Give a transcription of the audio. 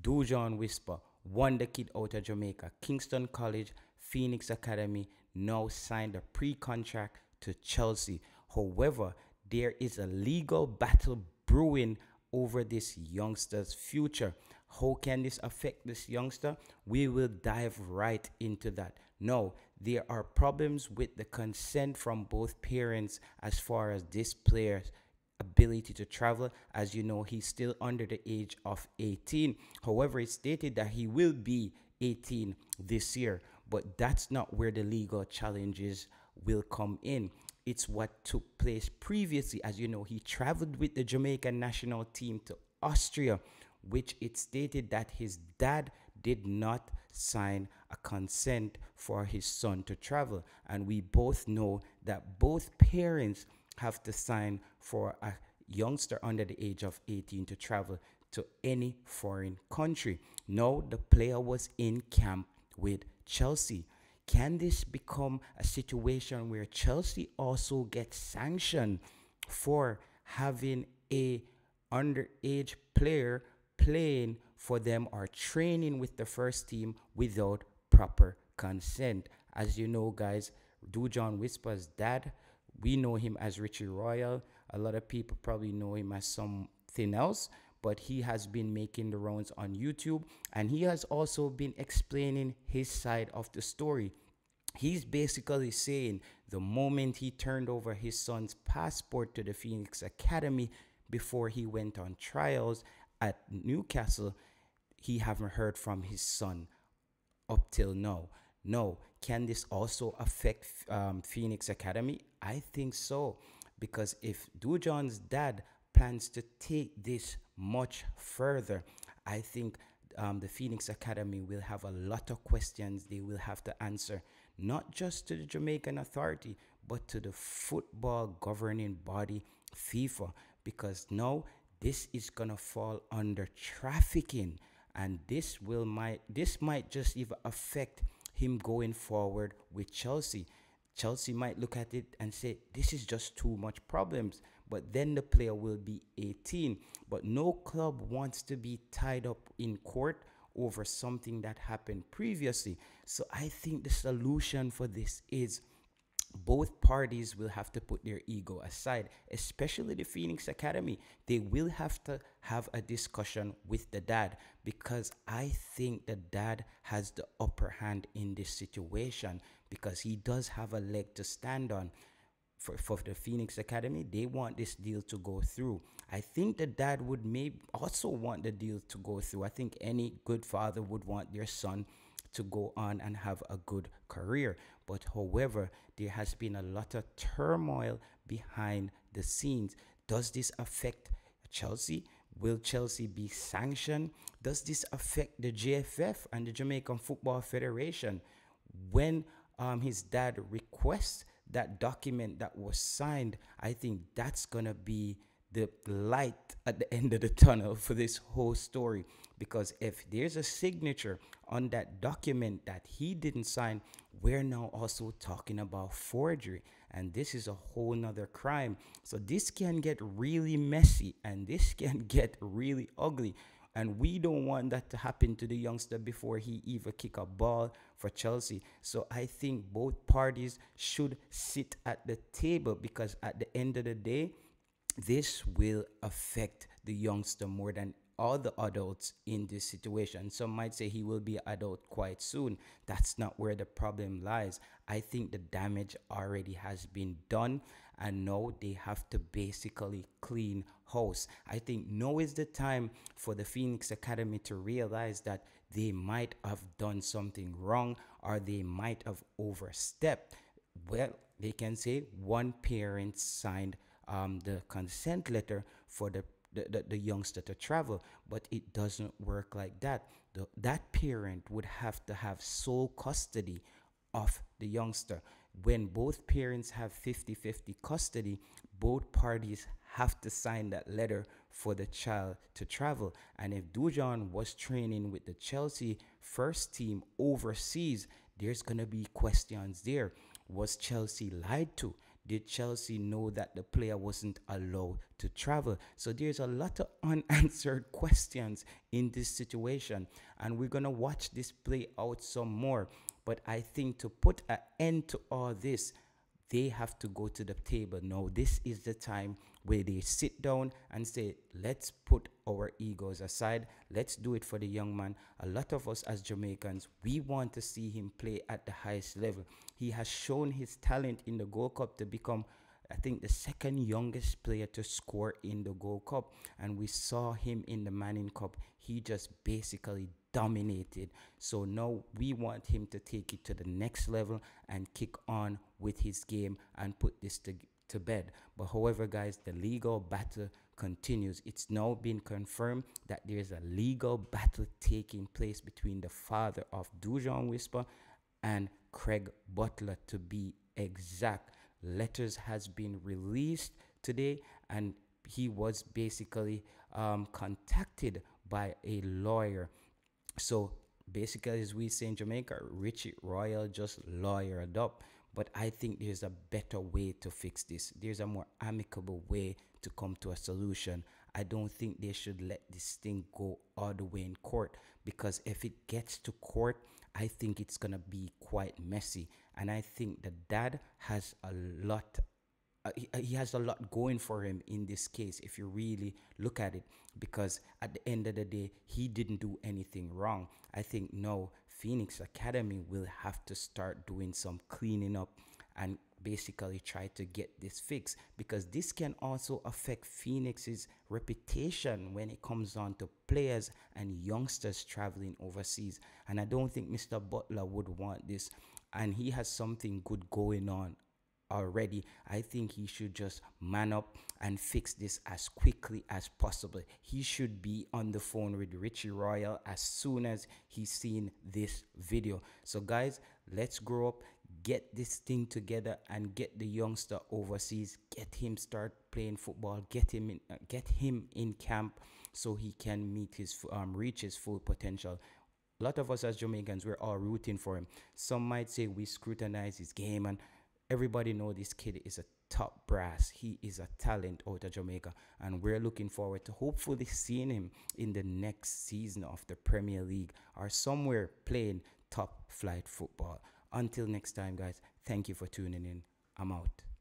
Dujuan Whisper, Wonder Kid out of Jamaica, Kingston College, Phoenix Academy, now signed a pre-contract to Chelsea. However, there is a legal battle brewing over this youngster's future. How can this affect this youngster? We will dive right into that. No, there are problems with the consent from both parents as far as this player's ability to travel. As you know, he's still under the age of 18. However, it's stated that he will be 18 this year, but that's not where the legal challenges will come in. It's what took place previously. As you know, he traveled with the Jamaican national team to Austria, which it stated that his dad did not sign a consent for his son to travel. And we both know that both parents have to sign for a youngster under the age of 18 to travel to any foreign country. Now, the player was in camp with Chelsea. Can this become a situation where Chelsea also gets sanctioned for having a underage player playing for them or training with the first team without proper consent? As you know, guys, Dujuan Whisper's dad, we know him as Richie Royal. A lot of people probably know him as something else, but he has been making the rounds on YouTube, and he has also been explaining his side of the story. He's basically saying the moment he turned over his son's passport to the Phoenix Academy before he went on trials at Newcastle, he haven't heard from his son up till now. No, can this also affect Phoenix Academy? I think so, because if Dujuan's dad plans to take this much further, I think the Phoenix Academy will have a lot of questions they will have to answer, not just to the Jamaican authority, but to the football governing body, FIFA, because now this is gonna fall under trafficking, and this might just even affect him going forward with Chelsea. Chelsea might look at it and say, this is just too much problems, but then the player will be 18. But no club wants to be tied up in court over something that happened previously. So I think the solution for this is both parties will have to put their ego aside, especially the Phoenix Academy. They will have to have a discussion with the dad, because I think the dad has the upper hand in this situation, because he does have a leg to stand on. For the Phoenix Academy, they want this deal to go through. I think the dad would maybe also want the deal to go through. I think any good father would want their son to go on and have a good career. But however, there has been a lot of turmoil behind the scenes. Does this affect Chelsea? Will Chelsea be sanctioned? Does this affect the JFF and the Jamaican Football Federation? When his dad requests that document that was signed, I think that's gonna be the light at the end of the tunnel for this whole story, because if there's a signature on that document that he didn't sign, we're now also talking about forgery, and this is a whole nother crime. So this can get really messy, and this can get really ugly, and we don't want that to happen to the youngster before he even kick a ball for Chelsea. So I think both parties should sit at the table, because at the end of the day, this will affect the youngster more than all the adults in this situation. Some might say he will be an adult quite soon. That's not where the problem lies. I think the damage already has been done, and now they have to basically clean house. I think now is the time for the Phoenix Academy to realize that they might have done something wrong, or they might have overstepped. Well, they can say one parent signed the consent letter for the youngster to travel, but it doesn't work like that. That parent would have to have sole custody of the youngster. When both parents have 50-50 custody, both parties have to sign that letter for the child to travel. And if Dujuan was training with the Chelsea first team overseas, there's going to be questions there. Was Chelsea lied to? did Chelsea know that the player wasn't allowed to travel? So there's a lot of unanswered questions in this situation, and we're gonna watch this play out some more. But I think to put an end to all this, they have to go to the table. Now, this is the time where they sit down and say, let's put our egos aside. Let's do it for the young man. A lot of us as Jamaicans, we want to see him play at the highest level. He has shown his talent in the Gold Cup to become, I think, the second youngest player to score in the Gold Cup. And we saw him in the Manning Cup. He just basically dominated. So now we want him to take it to the next level and kick on with his game and put this to bed. But however, guys, the legal battle continues. It's now been confirmed that there's a legal battle taking place between the father of Dujuan Whisper and Craig Butler, to be exact. Letters has been released today, and he was basically contacted by a lawyer. So basically, as we say in Jamaica, Richie Royal just lawyered up. But I think there's a better way to fix this. There's a more amicable way to come to a solution. I don't think they should let this thing go all the way in court, because if it gets to court, I think it's going to be quite messy. And I think the dad has a lot he has a lot going for him in this case, if you really look at it, because at the end of the day, he didn't do anything wrong. I think now Phoenix Academy will have to start doing some cleaning up and basically try to get this fixed, because this can also affect Phoenix's reputation when it comes on to players and youngsters traveling overseas. And I don't think Mr. Butler would want this, and he has something good going on already. I think he should just man up and fix this as quickly as possible. He should be on the phone with Richie Royal as soon as he's seen this video. So guys, let's grow up, get this thing together, and get the youngster overseas, get him start playing football, get him in camp so he can meet his reach his full potential. A lot of us as Jamaicans, we're all rooting for him. Some might say we scrutinize his game, and everybody know this kid is a top brass. He is a talent out of Jamaica, and we're looking forward to hopefully seeing him in the next season of the Premier League or somewhere playing top flight football. Until next time, guys, thank you for tuning in. I'm out.